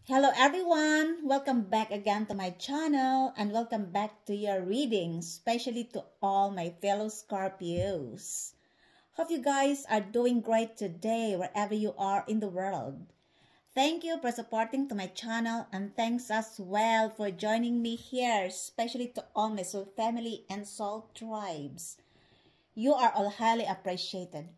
Hello everyone! Welcome back again to my channel and welcome back to your reading, especially to all my fellow Scorpios. Hope you guys are doing great today wherever you are in the world. Thank you for supporting to my channel and thanks as well for joining me here, especially to all my soul family and soul tribes. You are all highly appreciated.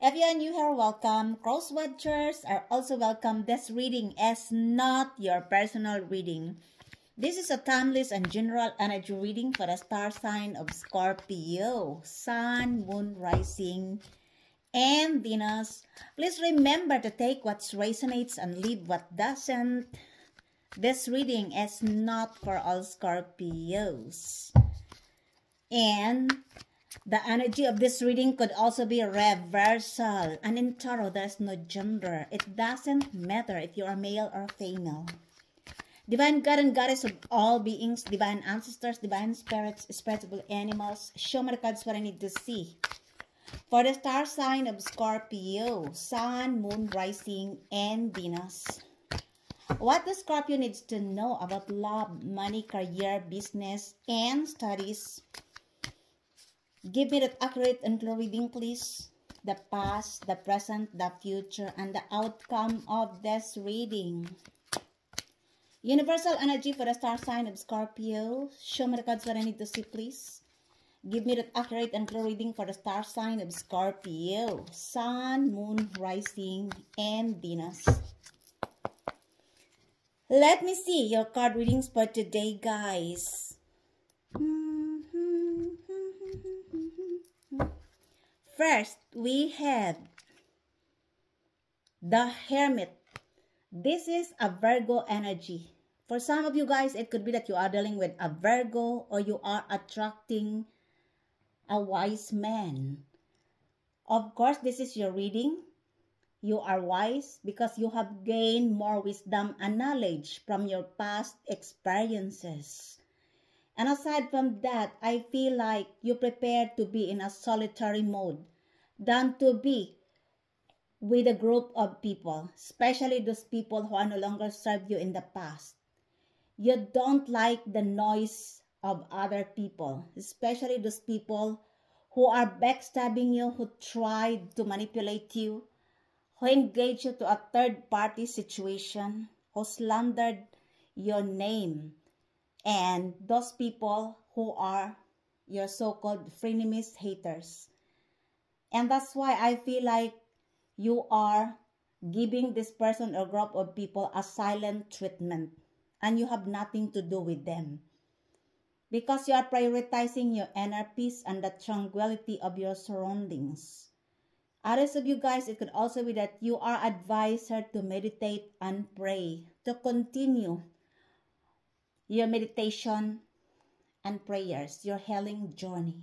If you are new here, welcome. Cross-watchers are also welcome. This reading is not your personal reading. This is a timeless and general energy reading for the star sign of Scorpio, Sun, Moon, Rising, and Venus. Please remember to take what resonates and leave what doesn't. This reading is not for all Scorpios. And the energy of this reading could also be reversal. And in tarot, there's no gender. It doesn't matter if you are male or female. Divine God and Goddess of all beings, divine ancestors, divine spirits, spiritual animals, show me the cards what I need to see. For the star sign of Scorpio, Sun, Moon, Rising, and Venus. What the Scorpio needs to know about love, money, career, business, and studies. Give me that accurate and clear reading, please. The past, the present, the future, and the outcome of this reading. Universal energy for the star sign of Scorpio. Show me the cards that I need to see, please. Give me that accurate and clear reading for the star sign of Scorpio. Sun, Moon, Rising, and Venus. Let me see your card readings for today, guys. First, we have the Hermit. This is a Virgo energy. For some of you guys, it could be that you are dealing with a Virgo or you are attracting a wise man. Of course, this is your reading. You are wise because you have gained more wisdom and knowledge from your past experiences. And aside from that, I feel like you prepare to be in a solitary mode than to be with a group of people, especially those people who are no longer served you in the past. You don't like the noise of other people, especially those people who are backstabbing you, who tried to manipulate you, who engage you to a third-party situation, who slandered your name. And those people who are your so-called frenemies, haters. And that's why I feel like you are giving this person or group of people a silent treatment. And you have nothing to do with them. Because you are prioritizing your inner peace and the tranquility of your surroundings. Others of you guys, it could also be that you are advised to meditate and pray. To continue your meditation and prayers, your healing journey.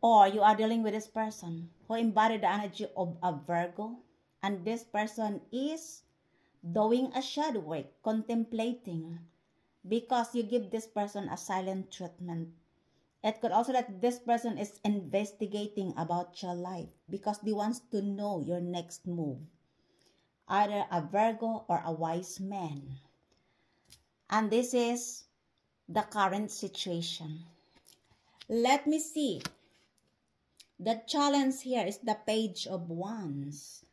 Or you are dealing with this person who embodied the energy of a Virgo, and this person is doing a shadow work, contemplating, because you give this person a silent treatment. It could also that this person is investigating about your life because they wants to know your next move. Either a Virgo or a wise man. And this is the current situation. Let me see. The challenge here is the Page of Wands.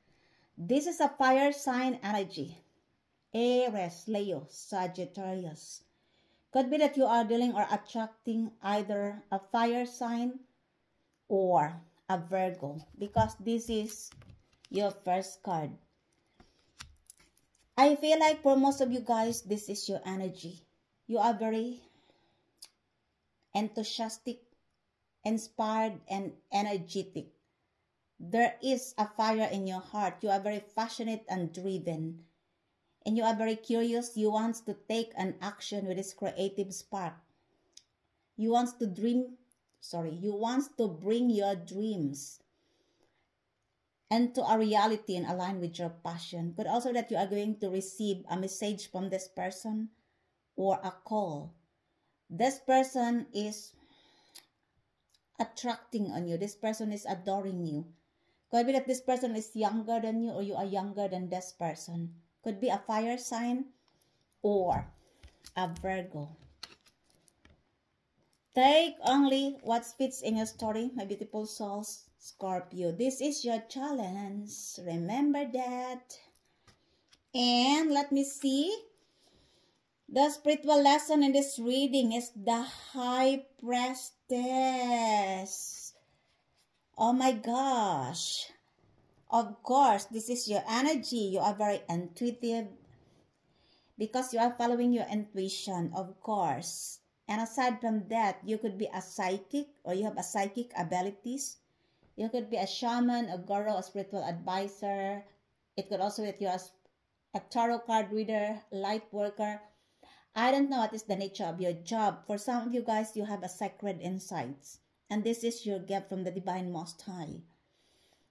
This is a fire sign energy. Aries, Leo, Sagittarius. Could be that you are dealing or attracting either a fire sign or a Virgo. Because this is your first card. I feel like for most of you guys, this is your energy. You are very enthusiastic, inspired, and energetic. There is a fire in your heart. You are very passionate and driven. And you are very curious. You want to take an action with this creative spark. You want to bring your dreams into a reality and align with your passion. But also that you are going to receive a message from this person or a call. This person is attracting on you. This person is adoring you. Could be that this person is younger than you or you are younger than this person. Could be a fire sign or a Virgo. Take only what fits in your story, my beautiful souls, Scorpio. This is your challenge. Remember that. And let me see. The spiritual lesson in this reading is the High Priestess. Oh my gosh. Of course, this is your energy. You are very intuitive because you are following your intuition, of course. And aside from that, you could be a psychic or you have a psychic abilities. You could be a shaman, a guru, a spiritual advisor. It could also be that you are a tarot card reader, light worker. I don't know what is the nature of your job. For some of you guys, you have a sacred insights. And this is your gift from the Divine Most High.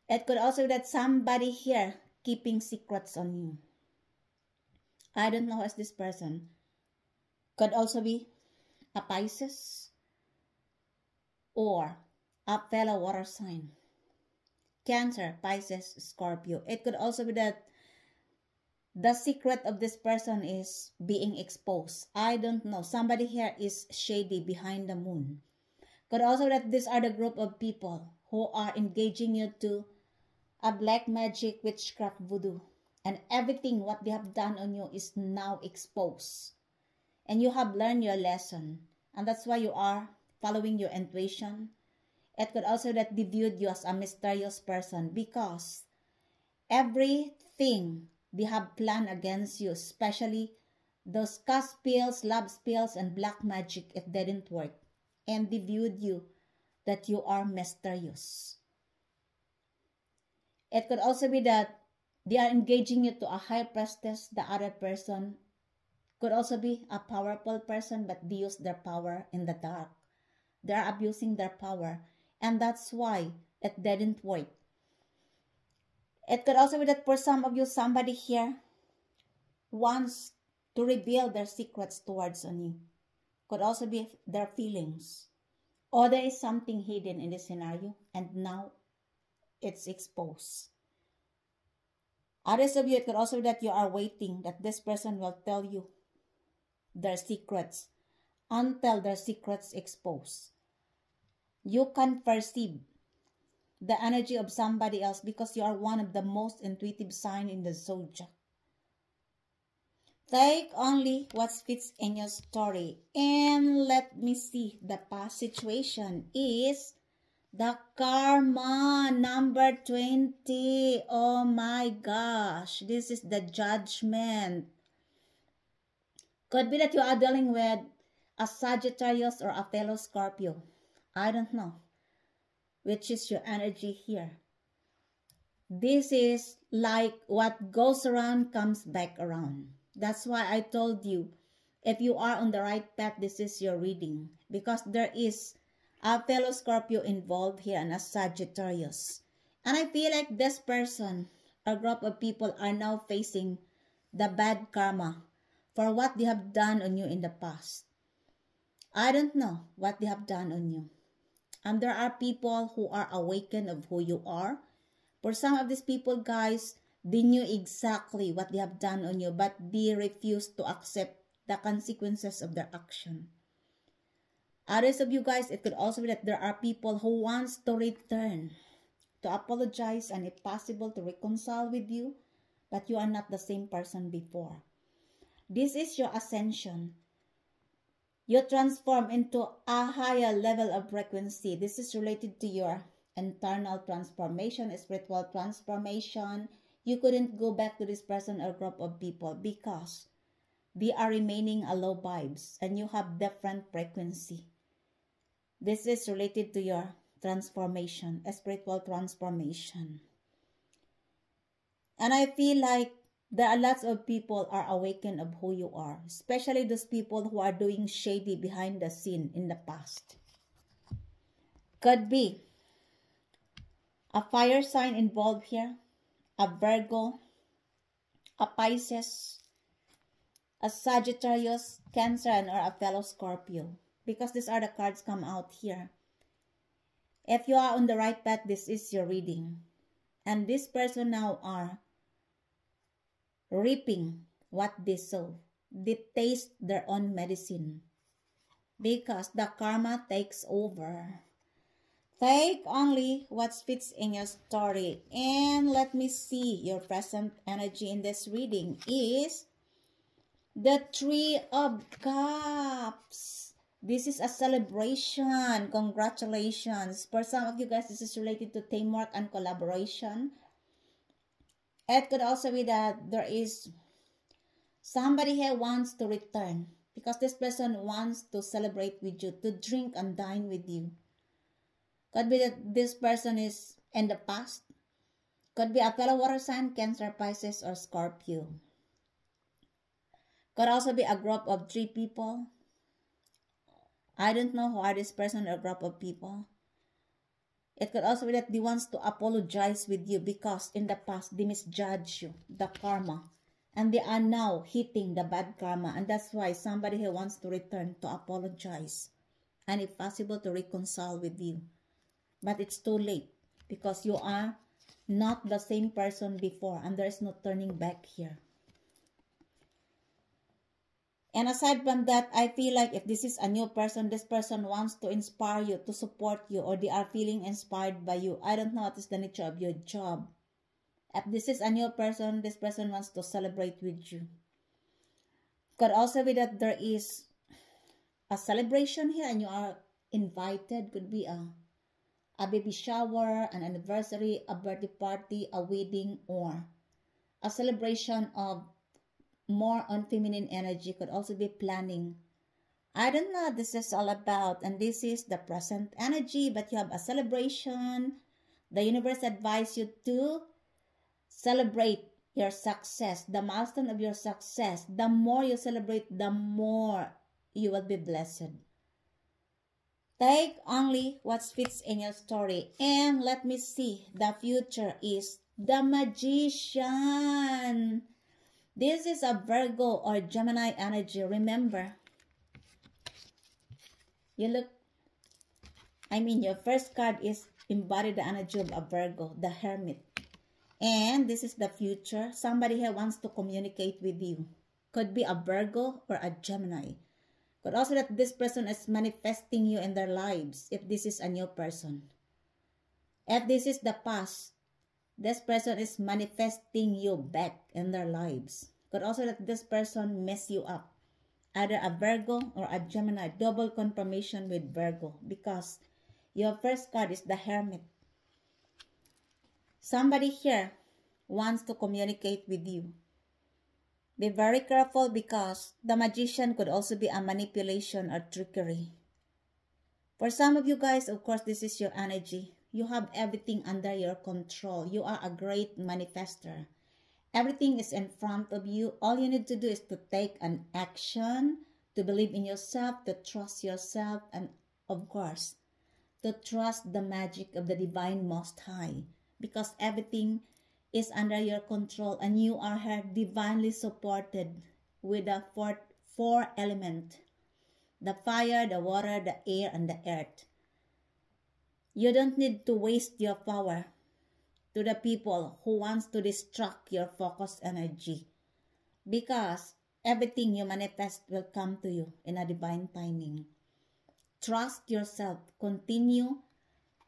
It could also be that somebody here keeping secrets on you. I don't know who is this person. Could also be a Pisces or a fellow water sign. Cancer, Pisces, Scorpio. It could also be that the secret of this person is being exposed. I don't know. Somebody here is shady behind the moon. Could also be that these are the group of people who are engaging you to a black magic, witchcraft, voodoo. And everything what they have done on you is now exposed. And you have learned your lesson. And that's why you are following your intuition. It could also be that they viewed you as a mysterious person because everything they have planned against you, especially those cast spells, love spells, and black magic, it didn't work. And they viewed you that you are mysterious. It could also be that they are engaging you to a high priestess. The other person could also be a powerful person, but they use their power in the dark. They are abusing their power. And that's why it didn't work. It could also be that for some of you, somebody here wants to reveal their secrets towards on you. Could also be their feelings. Or there is something hidden in this scenario and now it's exposed. Others of you, it could also be that you are waiting that this person will tell you their secrets until their secrets exposed. You can perceive the energy of somebody else because you are one of the most intuitive sign in the zodiac. Take only what fits in your story. And let me see. The past situation is the karma number 20. Oh my gosh. This is the judgment. Could be that you are dealing with a Sagittarius or a fellow Scorpio. I don't know. Which is your energy here. This is like what goes around comes back around. That's why I told you, if you are on the right path, this is your reading. Because there is a fellow Scorpio involved here and a Sagittarius. And I feel like this person, a group of people are now facing the bad karma for what they have done on you in the past. I don't know what they have done on you. And there are people who are awakened of who you are. For some of these people, guys, they knew exactly what they have done on you, but they refused to accept the consequences of their action. Others of you guys, it could also be that there are people who wants to return, to apologize, and if possible, to reconcile with you, but you are not the same person before. This is your ascension. You transform into a higher level of frequency. This is related to your internal transformation, spiritual transformation. You couldn't go back to this person or group of people because they are remaining a low vibes and you have different frequency. This is related to your transformation, a spiritual transformation. And I feel like there are lots of people are awakened of who you are, especially those people who are doing shady behind the scene in the past. Could be a fire sign involved here, a Virgo, a Pisces, a Sagittarius, Cancer, and or a fellow Scorpio. Because these are the cards come out here. If you are on the right path, this is your reading. And this person now are reaping what they sow. They taste their own medicine because the karma takes over. Take only what fits in your story. And let me see your present energy in this reading is the Three of Cups. This is a celebration. Congratulations. For some of you guys, this is related to teamwork and collaboration. It could also be that there is somebody here wants to return because this person wants to celebrate with you, to drink and dine with you. Could be that this person is in the past. Could be a fellow water sign, Cancer, Pisces, or Scorpio. Could also be a group of 3 people. I don't know who are this person or group of people. It could also be that they wants to apologize with you because in the past they misjudged you, the karma. And they are now hitting the bad karma. And that's why somebody here wants to return to apologize. And if possible to reconcile with you. But it's too late because you are not the same person before and there is no turning back here. And aside from that, I feel like if this is a new person, this person wants to inspire you, to support you, or they are feeling inspired by you. I don't know what is the nature of your job. If this is a new person, this person wants to celebrate with you. Could also be that there is a celebration here and you are invited. Could be a baby shower, an anniversary, a birthday party, a wedding, or a celebration of more on feminine energy. Could also be planning. I don't know what this is all about, and this is the present energy, but you have a celebration. The universe advises you to celebrate your success, the milestone of your success. The more you celebrate, the more you will be blessed. Take only what fits in your story. And let me see. The future is the Magician. This is a Virgo or Gemini energy. Remember, your first card is embodied the energy of a Virgo, the Hermit. And this is the future. Somebody here wants to communicate with you. Could be a Virgo or a Gemini. Could also that this person is manifesting you in their lives if this is a new person. If this is the past, this person is manifesting you back in their lives. Could also that this person mess you up. Either a Virgo or a Gemini. Double confirmation with Virgo because your first card is the Hermit. Somebody here wants to communicate with you. Be very careful because the Magician could also be a manipulation or trickery. For some of you guys, of course, this is your energy. You have everything under your control. You are a great manifester. Everything is in front of you. All you need to do is to take an action, to believe in yourself, to trust yourself, and of course, to trust the magic of the Divine Most High. Because everything is under your control and you are here divinely supported with the four element. The fire, the water, the air, and the earth. You don't need to waste your power to the people who wants to distract your focused energy. Because everything you manifest will come to you in a divine timing. Trust yourself. Continue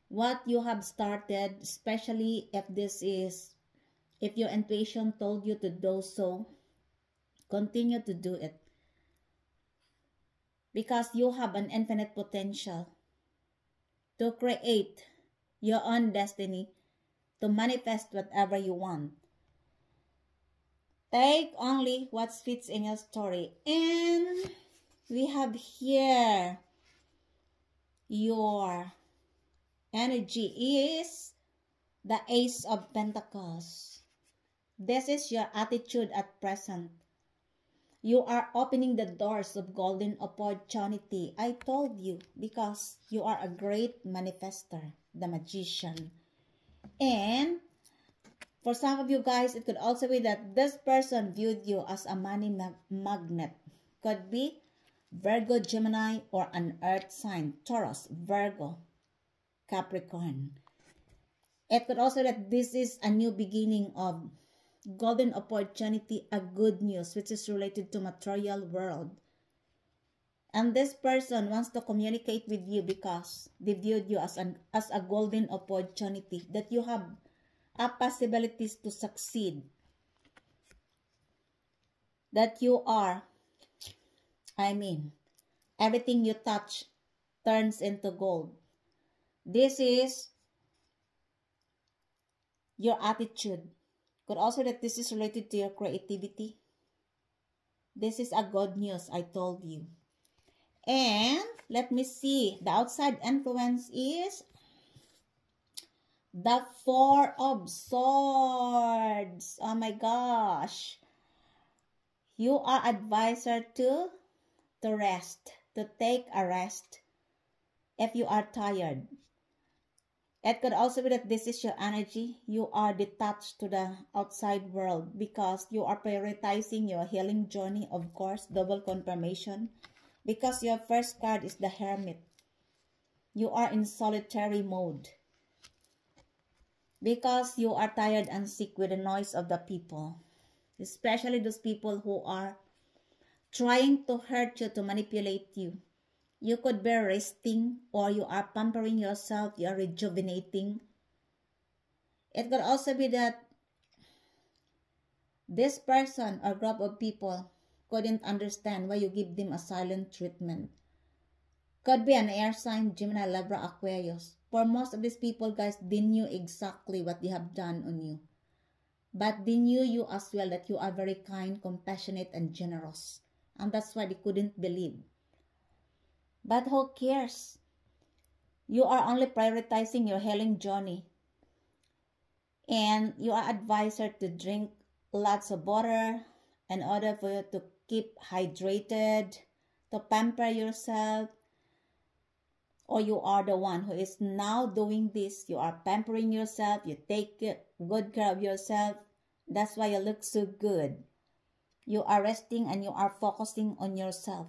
what you have started, especially if your intuition told you to do so. Continue to do it. Because you have an infinite potential to create your own destiny, to manifest whatever you want. Take only what fits in your story. And we have here your energy is the Ace of Pentacles. This is your attitude at present. You are opening the doors of golden opportunity. I told you because you are a great manifester, the Magician. And for some of you guys, it could also be that this person viewed you as a money magnet. Could be Virgo, Gemini, or an earth sign, Taurus, Virgo, Capricorn. It could also that this is a new beginning of golden opportunity, a good news, which is related to material world. And this person wants to communicate with you because they viewed you as a golden opportunity, that you have possibilities to succeed, that you are, everything you touch turns into gold. This is your attitude. Could also that this is related to your creativity. This is a good news, I told you. And let me see, the outside influence is the Four of Swords. Oh my gosh. You are advisor to rest, to take a rest if you are tired. It could also be that this is your energy. You are detached to the outside world because you are prioritizing your healing journey, of course, double confirmation. Because your first card is the Hermit. You are in solitary mode. Because you are tired and sick with the noise of the people. Especially those people who are trying to hurt you, to manipulate you. You could be resting or you are pampering yourself, you are rejuvenating. It could also be that this person or group of people couldn't understand why you give them a silent treatment. Could be an air sign, Gemini, Libra, Aquarius. For most of these people, guys, they knew exactly what they have done on you. But they knew you as well, that you are very kind, compassionate, and generous. And that's why they couldn't believe. But who cares? You are only prioritizing your healing journey. And you are advised to drink lots of water in order for you to keep hydrated, to pamper yourself. Or you are the one who is now doing this. You are pampering yourself. You take good care of yourself. That's why you look so good. You are resting and you are focusing on yourself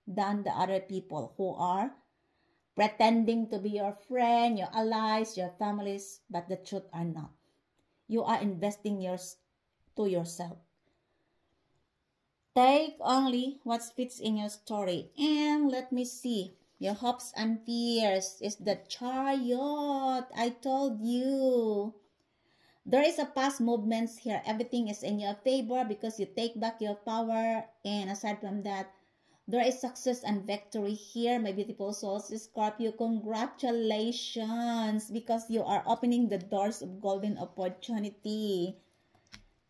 than the other people who are pretending to be your friend, your allies, your families, but the truth are not. You are investing to yourself. Take only what fits in your story. And let me see. Your hopes and fears is the Chariot. I told you. There is a past movements here. Everything is in your favor because you take back your power. And aside from that, there is success and victory here, my beautiful souls. Scorpio, congratulations because you are opening the doors of golden opportunity.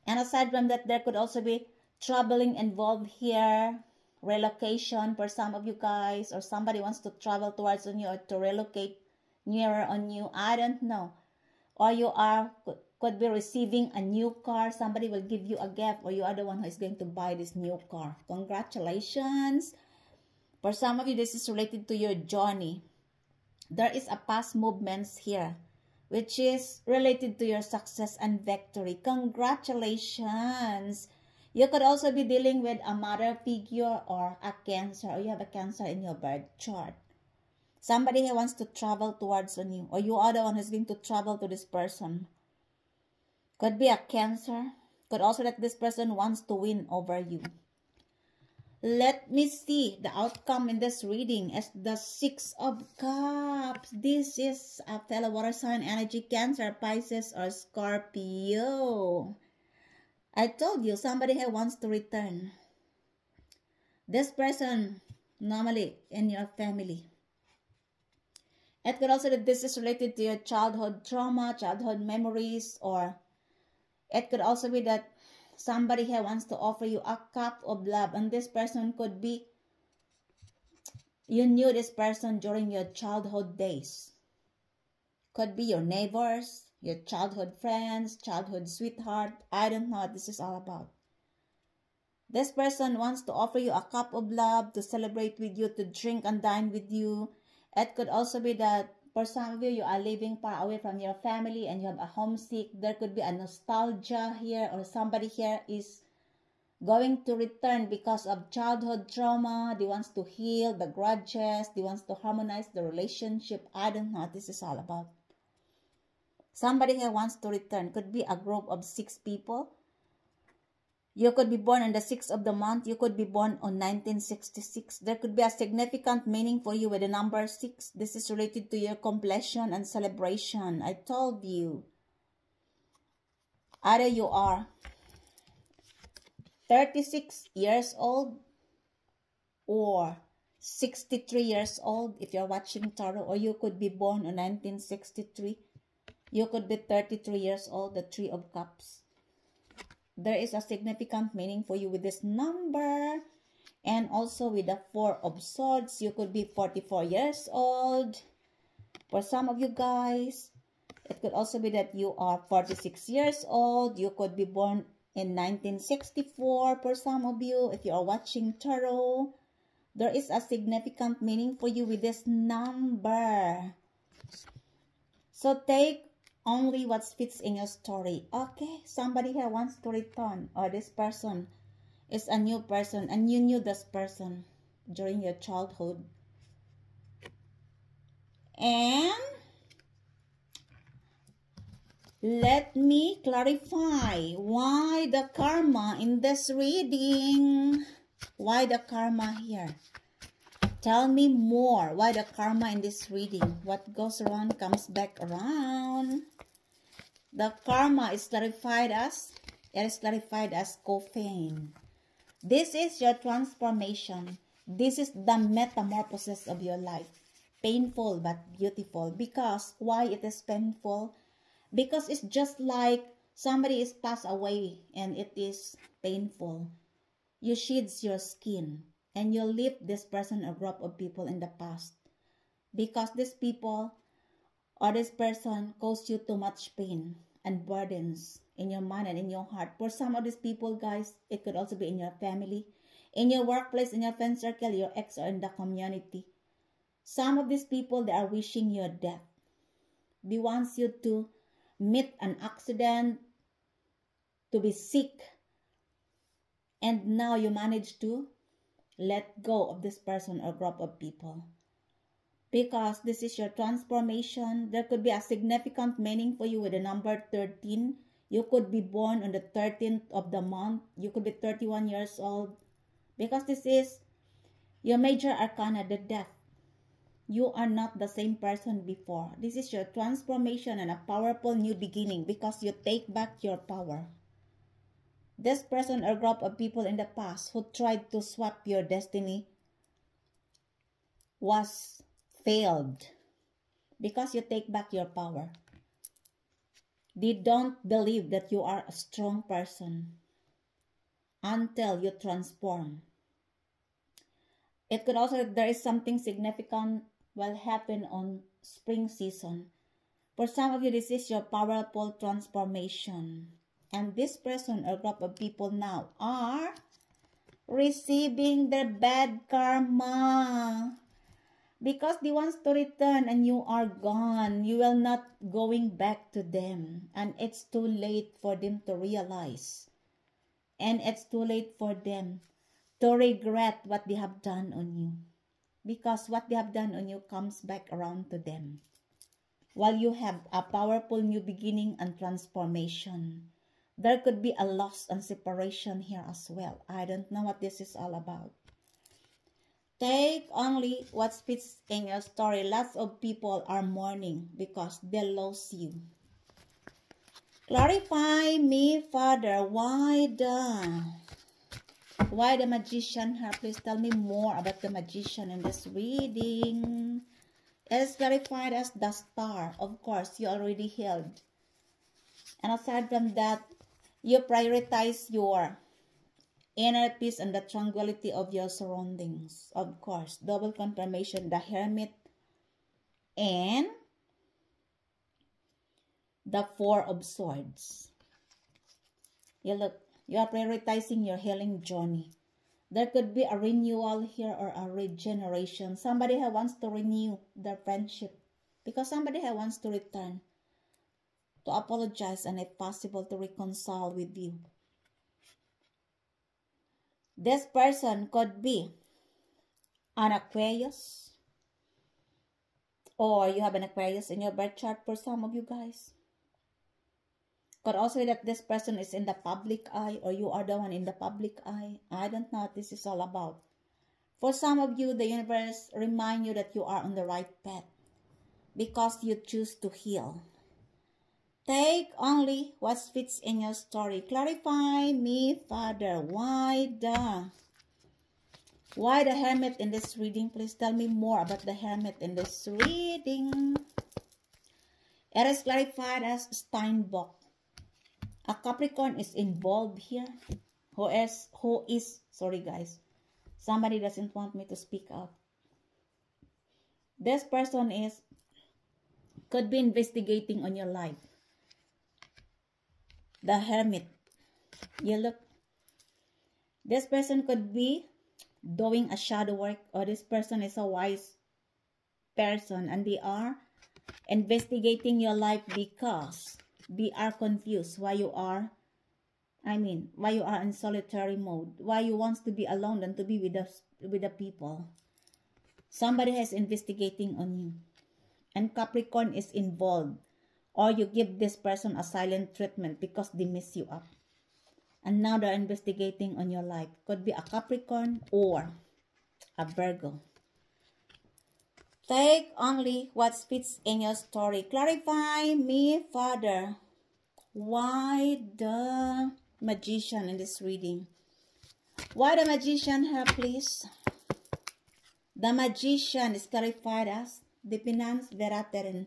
And aside from that, there could also be traveling involved here. Relocation for some of you guys, or somebody wants to travel towards on you or to relocate nearer on you. I don't know. Or you could be receiving a new car. Somebody will give you a gift, or you are the one who is going to buy this new car. Congratulations. For some of you, this is related to your journey. There is a past movements here, which is related to your success and victory. Congratulations. You could also be dealing with a mother figure or a Cancer, or you have a Cancer in your birth chart. Somebody who wants to travel towards on you, or you are the one who's going to travel to this person. Could be a Cancer. Could also that this person wants to win over you. Let me see. The outcome in this reading is the Six of Cups. This is a fellow water sign energy, Cancer, Pisces, or Scorpio. I told you, somebody here wants to return. This person, normally in your family. It could also be that this is related to your childhood trauma, childhood memories, or it could also be that somebody here wants to offer you a cup of love. And this person could be, you knew this person during your childhood days. Could be your neighbors, your childhood friends, childhood sweetheart. I don't know what this is all about. This person wants to offer you a cup of love, to celebrate with you, to drink and dine with you. It could also be that for some of you, you are living far away from your family and you have a homesick. There could be a nostalgia here, or somebody here is going to return because of childhood trauma. They want to heal the grudges. They want to harmonize the relationship. I don't know what this is all about. Somebody here wants to return. Could be a group of 6 people. You could be born on the 6th of the month. You could be born on 1966. There could be a significant meaning for you with the number 6. This is related to your completion and celebration. I told you. Either you are 36 years old or 63 years old if you're watching tarot, or you could be born in 1963. You could be 33 years old, the 3 of Cups. There is a significant meaning for you with this number. And also with the 4 of Swords, you could be 44 years old. For some of you guys, it could also be that you are 46 years old. You could be born in 1964 for some of you if you are watching tarot. There is a significant meaning for you with this number. So take only what fits in your story. Okay, somebody here wants to return, or this person is a new person and you knew this person during your childhood. And let me clarify why the karma in this reading. Why the karma here? Tell me more. Why the karma in this reading? What goes around comes back around. The karma is clarified as, Coffin. This is your transformation. This is the metamorphosis of your life. Painful but beautiful. Because why it is painful? Because it's just like somebody is passed away and it is painful. You shed your skin and you leave this person, a group of people in the past. Because these people or this person caused you too much pain and burdens in your mind and in your heart. For some of these people, guys, it could also be in your family, in your workplace, in your friend circle, your ex, or in the community. Some of these people, they are wishing your death. They want you to meet an accident, to be sick, and now you manage to let go of this person or group of people. Because this is your transformation. There could be a significant meaning for you with the number 13. You could be born on the 13th of the month. You could be 31 years old. Because this is your major arcana, the death. You are not the same person before. This is your transformation and a powerful new beginning because you take back your power. This person or group of people in the past who tried to swap your destiny was failed because you take back your power. They don't believe that you are a strong person until you transform. It could also, there is something significant will happen on spring season. For some of you, this is your powerful transformation. And this person or group of people now are receiving their bad karma. Because they want to return and you are gone. You will not going back to them. And it's too late for them to realize. And it's too late for them to regret what they have done on you. Because what they have done on you comes back around to them. While you have a powerful new beginning and transformation. There could be a loss and separation here as well. I don't know what this is all about. Take only what fits in your story. Lots of people are mourning because they lost you. Clarify me, Father. Why the magician here? Please tell me more about the magician in this reading. It is clarified as the star. Of course, you already healed. And aside from that, you prioritize your inner peace and the tranquility of your surroundings. Of course, double confirmation, the Hermit and the 4 of Swords. You look, you are prioritizing your healing journey. There could be a renewal here or a regeneration. Somebody who wants to renew their friendship because somebody who wants to return, to apologize, and if possible to reconcile with you. This person could be an Aquarius, or you have an Aquarius in your birth chart for some of you guys. Could also be that this person is in the public eye, or you are the one in the public eye. I don't know what this is all about. For some of you, the universe remind you that you are on the right path because you choose to heal. Take only what fits in your story. Clarify me, Father. Why the Hermit in this reading? Please tell me more about the Hermit in this reading. It is clarified as Steinbock. A Capricorn is involved here. Sorry guys. Somebody doesn't want me to speak out. This person could be investigating on your life. The Hermit. You look. This person could be doing a shadow work, or this person is a wise person and they are investigating your life because they are confused why you are in solitary mode, why you want to be alone than to be with the people. Somebody is investigating on you, and Capricorn is involved, or you give this person a silent treatment because they mess you up, and now they're investigating on your life. Could be a Capricorn or a Virgo. Take only what fits in your story. Clarify me, Father. Why the Magician in this reading? Why the Magician here, please? The Magician is clarified as the finance veteran.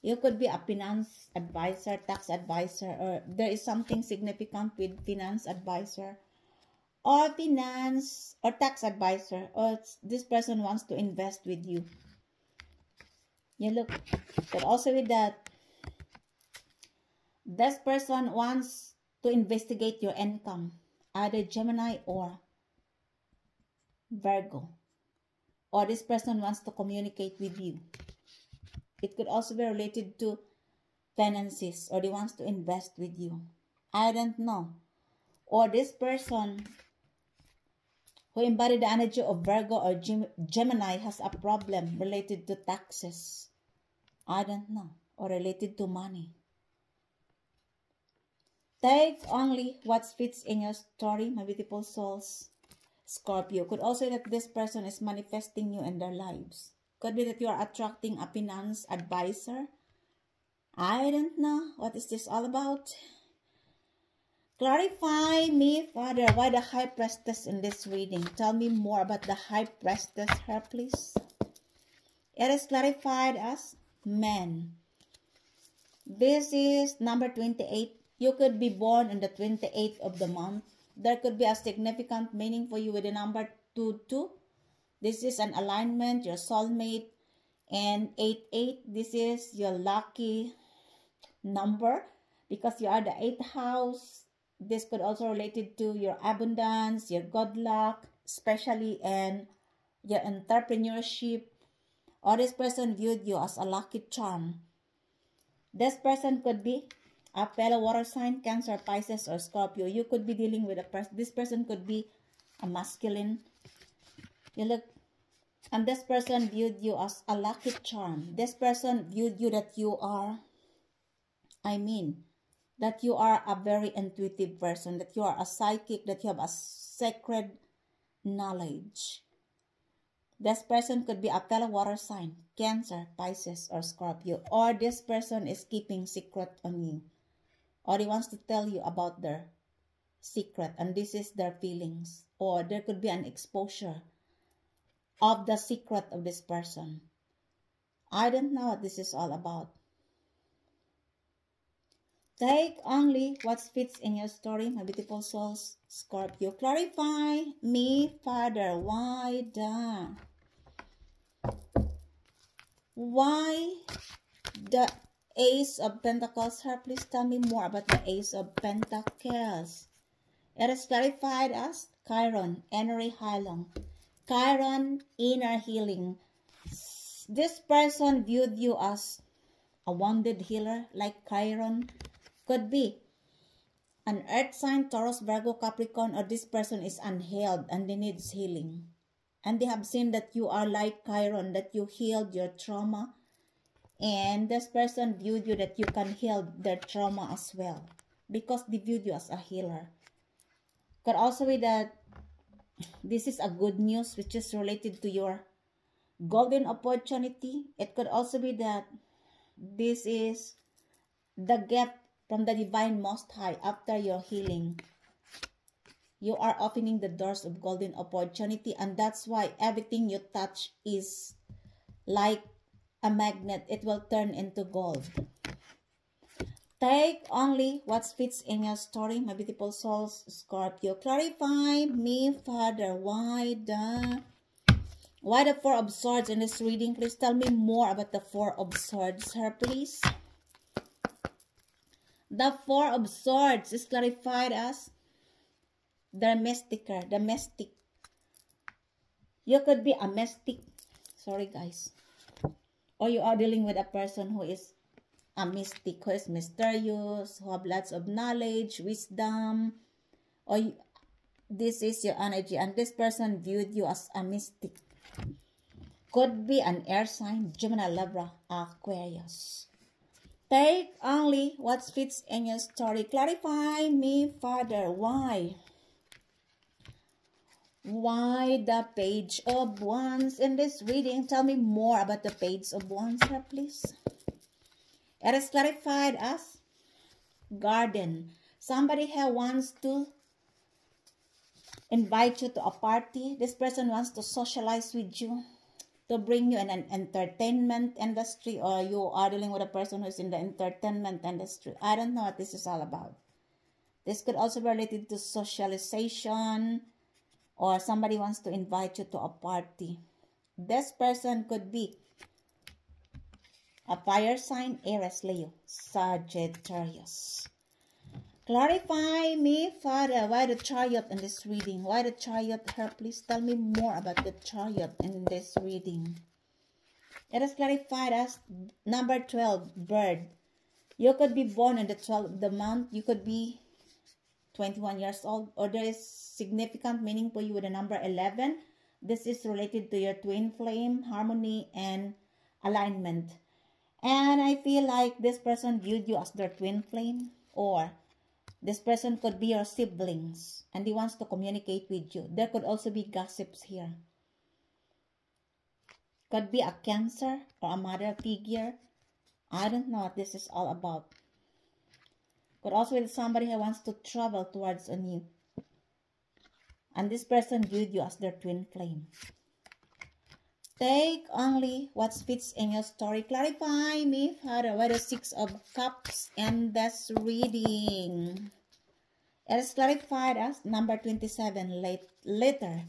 You could be a finance advisor, tax advisor, or there is something significant with finance advisor or finance or tax advisor, or this person wants to invest with you. You look, but also with that, this person wants to investigate your income, either Gemini or Virgo, or this person wants to communicate with you. It could also be related to finances, or they wants to invest with you. I don't know. Or this person who embodied the energy of Virgo or Gemini has a problem related to taxes. I don't know. Or related to money. Take only what fits in your story, my beautiful souls. Scorpio. Could also be that this person is manifesting you in their lives. Could be that you are attracting a finance advisor. I don't know. What is this all about? Clarify me, Father. Why the High Priestess in this reading? Tell me more about the High Priestess here, please. It is clarified as man. This is number 28. You could be born on the 28th of the month. There could be a significant meaning for you with the number 22. This is an alignment, your soulmate. And 88, this is your lucky number because you are the 8th house. This could also relate to your abundance, your good luck, especially in your entrepreneurship. Or this person viewed you as a lucky charm. This person could be a fellow water sign, Cancer, Pisces, or Scorpio. You could be dealing with a person. This person could be a masculine. You look, and this person viewed you as a lucky charm. This person viewed you that you are, that you are a very intuitive person, that you are a psychic, that you have a sacred knowledge. This person could be a fellow water sign, Cancer, Pisces, or Scorpio. Or this person is keeping secret on you. Or he wants to tell you about their secret, and this is their feelings. Or there could be an exposure of the secret of this person. I don't know what this is all about. Take only what fits in your story, my beautiful souls, Scorpio. Clarify me, Father. Why the Ace of Pentacles here? Please tell me more about the Ace of Pentacles. It is clarified as Chiron, Energy Heilung. Chiron, inner healing. This person viewed you as a wounded healer, like Chiron. Could be an earth sign, Taurus, Virgo, Capricorn, or this person is unhealed and they need healing. And they have seen that you are like Chiron, that you healed your trauma. And this person viewed you that you can heal their trauma as well. because they viewed you as a healer. Could also be that this is a good news which is related to your golden opportunity. It could also be that this is the gift from the Divine Most High after your healing. You are opening the doors of golden opportunity, and that's why everything you touch is like a magnet. It will turn into gold. Take only what fits in your story, my beautiful souls, Scorpio. Clarify me, Father, why the Four of Swords in this reading? Please tell me more about the Four of Swords, sir, please. The Four of Swords is clarified as the mystic. You could be a mystic. Sorry, guys. Or you are dealing with a person who is a mystic, who is mysterious, who have lots of knowledge, wisdom. Or this is your energy, and this person viewed you as a mystic. Could be an air sign, Gemini, Libra, Aquarius. Take only what fits in your story. Clarify me, Father, why? Why the Page of Wands in this reading? Tell me more about the Page of Wands here, please. It is clarified as garden. Somebody here wants to invite you to a party. This person wants to socialize with you, to bring you in an entertainment industry, or you are dealing with a person who is in the entertainment industry. I don't know what this is all about. This could also be related to socialization, or somebody wants to invite you to a party. This person could be a fire sign, Aries, Leo, Sagittarius. Clarify me, Father, why the Chariot in this reading? Why the Chariot here? Please tell me more about the Chariot in this reading. It is clarified as number 12, bird. You could be born in the 12th of the month. You could be 21 years old, or there is significant meaning for you with the number 11. This is related to your twin flame, harmony, and alignment. And I feel like this person viewed you as their twin flame, or this person could be your siblings and he wants to communicate with you. There could also be gossips here. Could be a Cancer or a mother figure. I don't know what this is all about. Could also be somebody who wants to travel towards on you, and this person viewed you as their twin flame. Take only what fits in your story. Clarify me, Father, why the Six of Cups in this reading? It is clarified as number 27, later.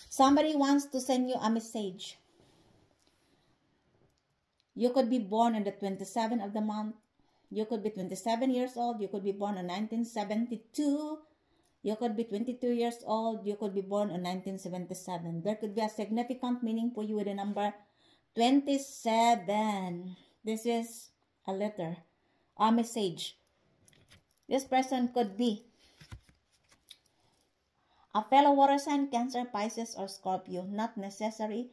Somebody wants to send you a message. You could be born on the 27th of the month. You could be 27 years old. You could be born in 1972. You could be 22 years old. You could be born in 1977. There could be a significant meaning for you with the number 27. This is a letter, a message. This person could be a fellow water sign, Cancer, Pisces, or Scorpio. Not necessary.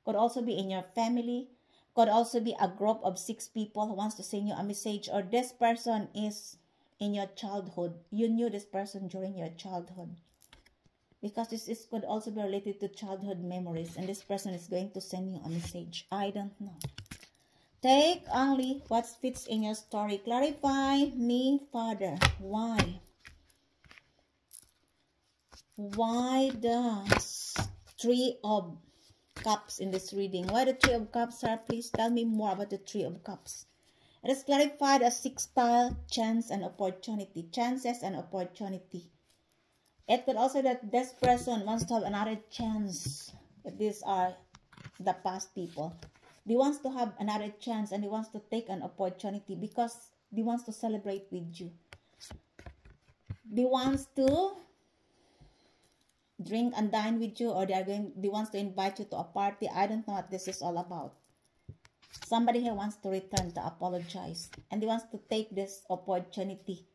Could also be in your family. Could also be a group of 6 people who wants to send you a message, or this person is in your childhood. You knew this person during your childhood, because this could also be related to childhood memories, and this person is going to send you a message. I don't know. Take only what fits in your story. Clarify me, Father, why? Why the Three of Cups in this reading? Why the Three of Cups, sir? Please tell me more about the Three of Cups. It is clarified as sextile, chance, and opportunity. Chances and opportunity. It could also that this person wants to have another chance. If these are the past people, they wants to have another chance, and they wants to take an opportunity because they wants to celebrate with you. They wants to drink and dine with you, or they wants to invite you to a party. I don't know what this is all about. Somebody here wants to return to apologize, and they wants to take this opportunity.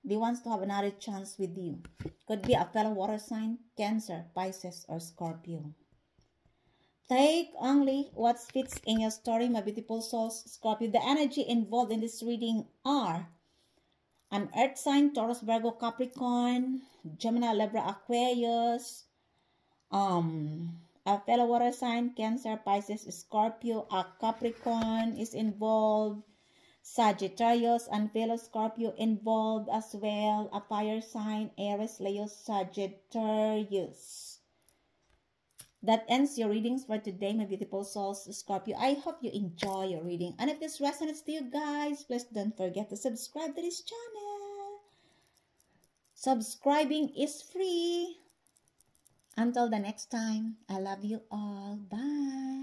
They wants to have another chance with you. Could be a fellow water sign, Cancer, Pisces, or Scorpio. Take only what fits in your story, my beautiful souls, Scorpio. The energy involved in this reading are An earth sign, Taurus, Virgo, Capricorn, Gemini, Libra, Aquarius, a fellow water sign, Cancer, Pisces, Scorpio, a Capricorn is involved, Sagittarius and fellow Scorpio involved as well, a fire sign, Aries, Leo, Sagittarius. That ends your readings for today, my beautiful souls, Scorpio. I hope you enjoy your reading. And if this resonates to you guys, please don't forget to subscribe to this channel. Subscribing is free. Until the next time, I love you all. Bye.